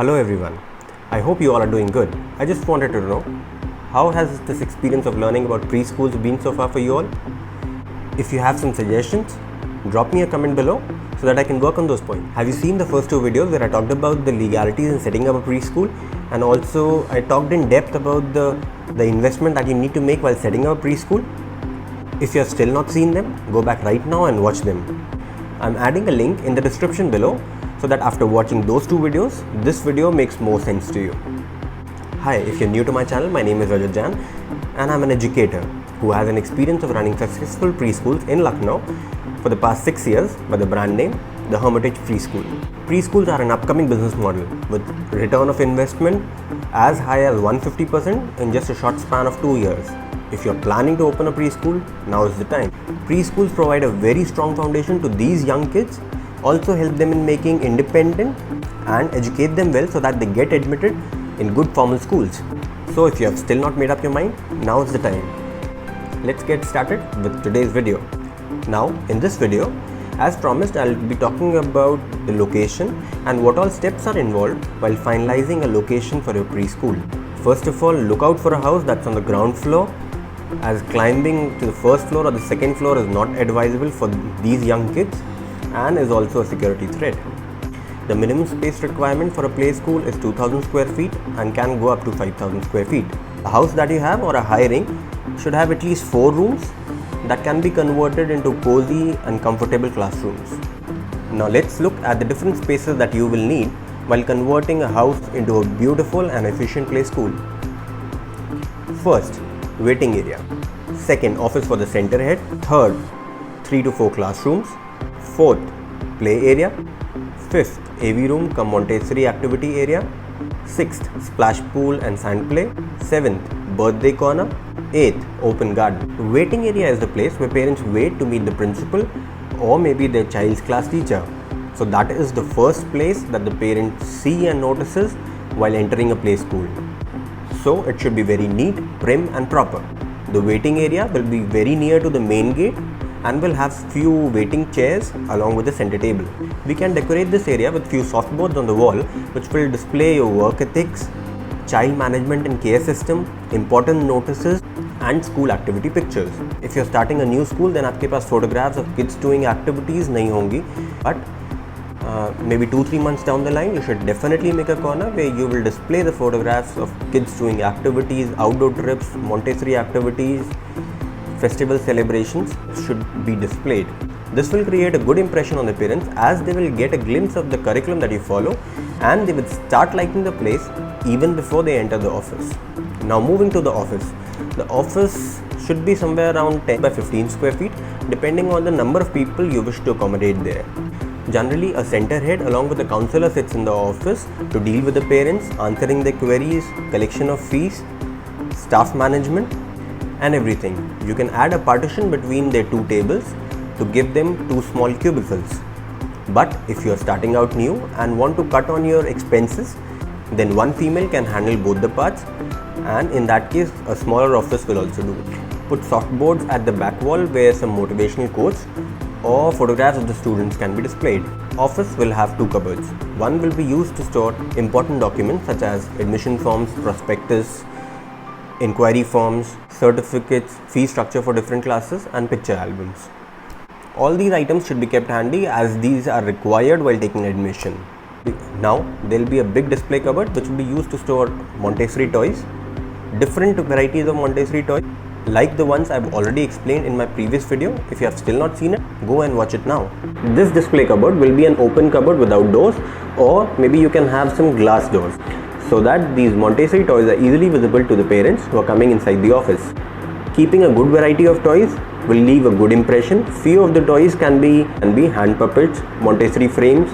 Hello everyone. I hope you all are doing good. I just wanted to know, how has this experience of learning about preschools been so far for you all? If you have some suggestions, drop me a comment below so that I can work on those points. Have you seen the first two videos where I talked about the legalities in setting up a preschool, and also I talked in depth about the investment that you need to make while setting up a preschool? If you have still not seen them, go back right now and watch them. I'm adding a link in the description below so that after watching those two videos, this video makes more sense to you. Hi, if you're new to my channel, my name is Rajat Jan and I'm an educator who has an experience of running successful preschools in Lucknow for the past 6 years by the brand name The Hermitage Preschool. Preschools are an upcoming business model with return of investment as high as 150% in just a short span of 2 years. If you're planning to open a preschool, now is the time. Preschools provide a very strong foundation to these young kids, also help them in making independent and educate them well so that they get admitted in good formal schools. So if you have still not made up your mind, now is the time. Let's get started with today's video. Now in this video, as promised, I'll be talking about the location and what all steps are involved while finalizing a location for your preschool. First of all, look out for a house that's on the ground floor, as climbing to the first floor or the second floor is not advisable for these young kids and is also a security threat. The minimum space requirement for a play school is 2000 square feet and can go up to 5000 square feet. A house that you have or a hiring should have at least 4 rooms that can be converted into cozy and comfortable classrooms. Now let's look at the different spaces that you will need while converting a house into a beautiful and efficient play school. First, waiting area. Second, office for the center head. Third, 3 to 4 classrooms. Fourth, play area. Fifth, AV room cum Montessori activity area. Sixth, splash pool and sand play. Seventh, birthday corner. Eighth, open garden. Waiting area is the place where parents wait to meet the principal or maybe their child's class teacher. So that is the first place that the parents see and notices while entering a play school. So it should be very neat, prim and proper. The waiting area will be very near to the main gate and will have few waiting chairs along with the center table. We can decorate this area with few softboards on the wall which will display your work ethics, child management and care system, important notices and school activity pictures. If you're starting a new school, then आपके पास photographs of kids doing activities नहीं होंगी, but maybe 2-3 months down the line, you should definitely make a corner where you will display the photographs of kids doing activities, outdoor trips, Montessori activities, festival celebrations should be displayed. This will create a good impression on the parents as they will get a glimpse of the curriculum that you follow and they will start liking the place even before they enter the office. Now moving to the office. The office should be somewhere around 10 by 15 square feet depending on the number of people you wish to accommodate there. Generally, a center head along with a counselor sits in the office to deal with the parents, answering their queries, collection of fees, staff management and everything. You can add a partition between their 2 tables to give them 2 small cubicles. But if you are starting out new and want to cut on your expenses, then one female can handle both the parts, and in that case a smaller office will also do. Put softboards at the back wall where some motivational quotes or photographs of the students can be displayed. Office will have 2 cupboards. One will be used to store important documents such as admission forms, prospectus, inquiry forms, certificates, fee structure for different classes and picture albums. All these items should be kept handy as these are required while taking admission. Now there will be a big display cupboard which will be used to store Montessori toys, different varieties of Montessori toys like the ones I've already explained in my previous video. If you have still not seen it, go and watch it now. This display cupboard will be an open cupboard without doors, or maybe you can have some glass doors so that these Montessori toys are easily visible to the parents who are coming inside the office. Keeping a good variety of toys will leave a good impression. Few of the toys can be hand puppets, Montessori frames,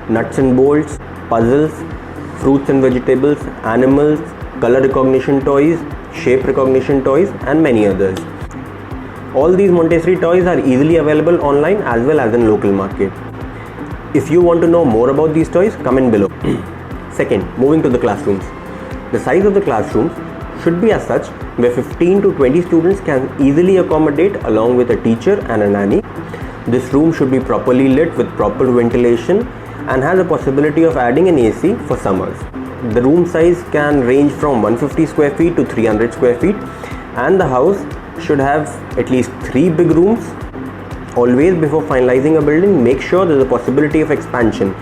nuts and bolts, puzzles, fruits and vegetables, animals, color recognition toys, shape recognition toys and many others. All these Montessori toys are easily available online as well as in local market. If you want to know more about these toys, comment below. Second, moving to the classrooms. The size of the classrooms should be as such where 15 to 20 students can easily accommodate along with a teacher and a nanny. This room should be properly lit with proper ventilation and has a possibility of adding an AC for summers. The room size can range from 150 square feet to 300 square feet, and the house should have at least 3 big rooms. Always before finalizing a building, make sure there's a possibility of expansion,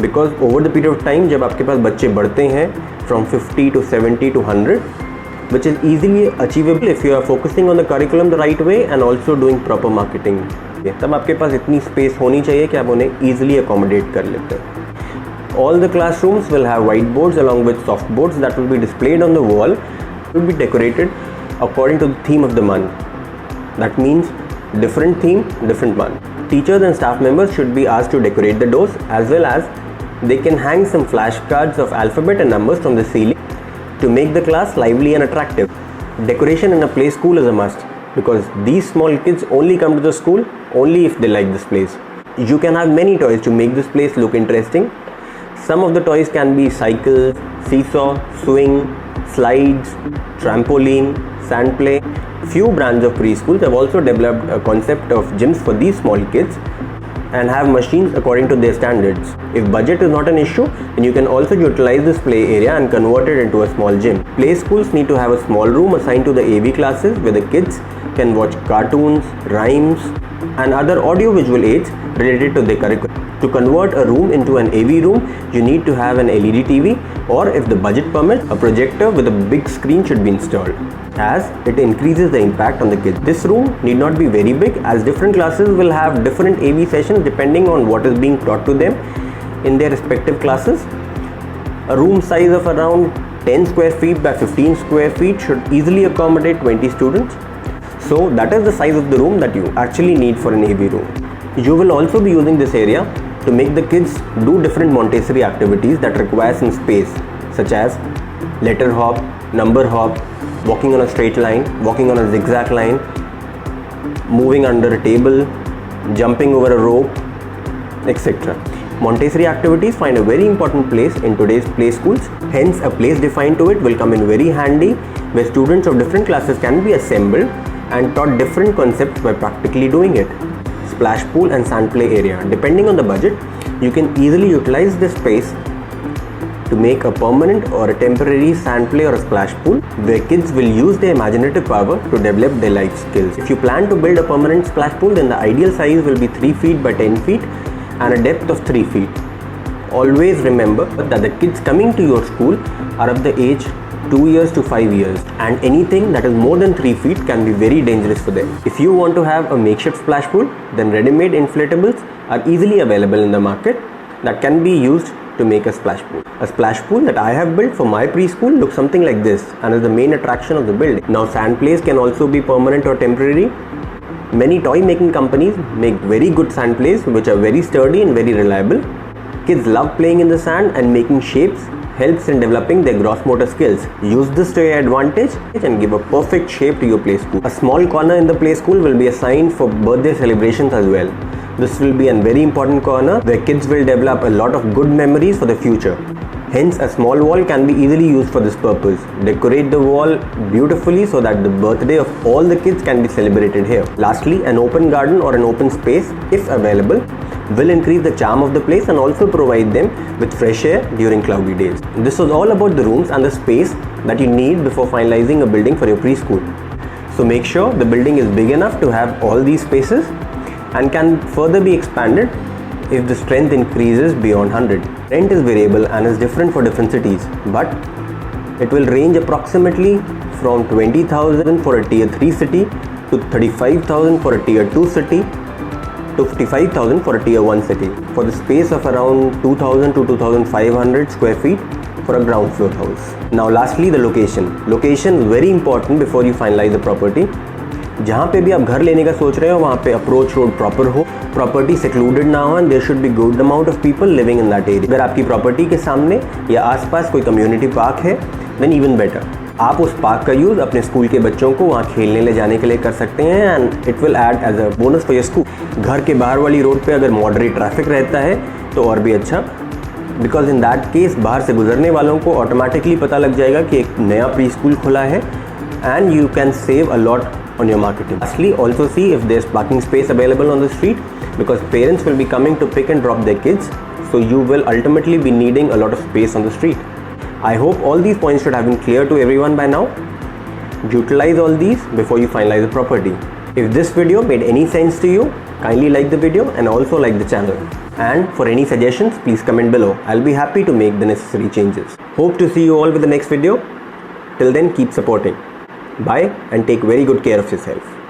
because over the period of time जब आपके पास बच्चे बढ़ते हैं from 50 to 70 to 100, which is easily achievable if you are focusing on the curriculum the right way and also doing proper marketing, तब आपके पास इतनी space होनी चाहिए कि आप उन्हें easily accommodate कर लेते हैं. All the classrooms will have whiteboards along with softboards that will be displayed on the wall, will be decorated according to the theme of the month. That means different theme, different month. Teachers and staff members should be asked to decorate the doors, as well as they can hang some flashcards of alphabet and numbers from the ceiling to make the class lively and attractive. Decoration in a play school is a must, because these small kids only come to the school only if they like this place. You can have many toys to make this place look interesting. Some of the toys can be cycles, seesaw, swing, slides, trampoline, sand play. Few brands of preschools have also developed a concept of gyms for these small kids and have machines according to their standards. If budget is not an issue, then you can also utilize this play area and convert it into a small gym. Play schools need to have a small room assigned to the AV classes where the kids can watch cartoons, rhymes, and other audio-visual aids related to their curriculum. To convert a room into an AV room, you need to have an LED TV, or if the budget permits, a projector with a big screen should be installed, as it increases the impact on the kids. This room need not be very big, as different classes will have different AV sessions depending on what is being taught to them in their respective classes. A room size of around 10 square feet by 15 square feet should easily accommodate 20 students. So that is the size of the room that you actually need for an AV room. You will also be using this area to make the kids do different Montessori activities that require some space, such as letter hop, number hop, walking on a straight line, walking on a zigzag line, moving under a table, jumping over a rope, etc. Montessori activities find a very important place in today's play schools. Hence, a place defined to it will come in very handy, where students of different classes can be assembled and taught different concepts by practically doing it. Splash pool and sand play area. Depending on the budget, you can easily utilize this space to make a permanent or a temporary sand play or a splash pool, where kids will use their imaginative power to develop their life skills. If you plan to build a permanent splash pool, then the ideal size will be 3 feet by 10 feet and a depth of 3 feet. Always remember that the kids coming to your school are of the age 2 years to 5 years, and anything that is more than 3 feet can be very dangerous for them. If you want to have a makeshift splash pool, then ready-made inflatables are easily available in the market that can be used to make a splash pool. A splash pool that I have built for my preschool looks something like this and is the main attraction of the building. Now, sand plays can also be permanent or temporary. Many toy making companies make very good sand plays which are very sturdy and very reliable. Kids love playing in the sand, and making shapes helps in developing their gross motor skills. Use this to your advantage and give a perfect shape to your play school. A small corner in the play school will be assigned for birthday celebrations as well. This will be a very important corner where kids will develop a lot of good memories for the future. Hence, a small wall can be easily used for this purpose. Decorate the wall beautifully so that the birthday of all the kids can be celebrated here. Lastly, an open garden or an open space, if available, will increase the charm of the place and also provide them with fresh air during cloudy days. This was all about the rooms and the space that you need before finalizing a building for your preschool. So make sure the building is big enough to have all these spaces and can further be expanded if the strength increases beyond 100. Rent is variable and is different for different cities, but it will range approximately from 20,000 for a tier 3 city to 35,000 for a tier 2 city to 55,000 for a tier 1 city, for the space of around 2,000 to 2,500 square feet for a ground floor house. Now lastly, the location. Location is very important before you finalize the property. जहाँ पे भी आप घर लेने का सोच रहे हो वहाँ पे अप्रोच रोड प्रॉपर हो, प्रॉपर्टी सेक्लूडेड ना हो, and there should be good amount of people living in that area. अगर आपकी प्रॉपर्टी के सामने या आसपास कोई कम्युनिटी पार्क है, देन इवन बेटर. आप उस पार्क का यूज़ अपने स्कूल के बच्चों को वहाँ खेलने ले जाने के लिए कर सकते हैं, and it will add as a bonus for your school. घर के बाहर वाली रोड पे अगर मॉडरेट ट्रैफिक रहता है तो और भी अच्छा, बिकॉज इन दैट केस बाहर से गुजरने वालों को ऑटोमेटिकली पता लग जाएगा कि एक नया प्री स्कूल खुला है, and you can save a lot on your marketing. Lastly, also see if there's parking space available on the street, because parents will be coming to pick and drop their kids. so you will ultimately be needing a lot of space on the street. I hope all these points should have been clear to everyone by now. Utilize all these before you finalize the property. If this video made any sense to you, kindly like the video and also like the channel. And for any suggestions, please comment below. I'll be happy to make the necessary changes. Hope to see you all with the next video. Till then, keep supporting. Bye and take very good care of yourself.